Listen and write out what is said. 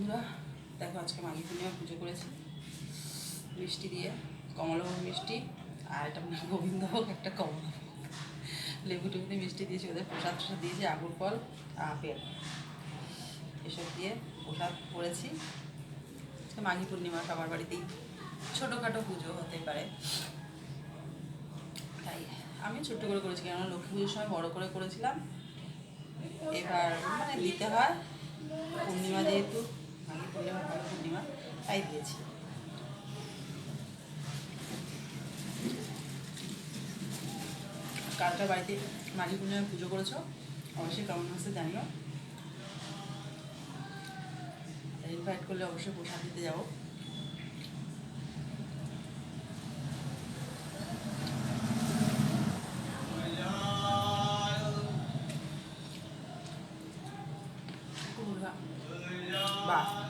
বন্ধুরা, দেখো আজকে মাঘী পূর্ণিমা পুজো করেছি মিষ্টি দিয়ে, কমলাভোগ মিষ্টি। আর এটা মানে গোবিন্দভোগ, একটা কমলাভোগ, লেবু টেবু দিয়ে মিষ্টি দিয়েছি, ওদের প্রসাদ টসাদ দিয়েছি, আঙুর ফল আপেল এসব দিয়ে প্রসাদ করেছি। মাঘী পূর্ণিমা সবার বাড়িতেই ছোটোখাটো পুজো হতে পারে, তাই আমি ছোট্ট করে করেছি, কেননা লক্ষ্মী পুজোর সময় বড় করে করেছিলাম। এবার মানে দিতে হয়, পূর্ণিমা যেহেতু, মাঘী পূর্ণিমা ভালো পূর্ণিমা, তাই দিয়েছি। কালটা বাড়িতে মাঘী পূর্ণিমা পুজো করেছো অবশ্যই কেমন হচ্ছে জানিও। ইনভাইট করলে অবশ্যই প্রসাদ দিতে যাবো। বাহ।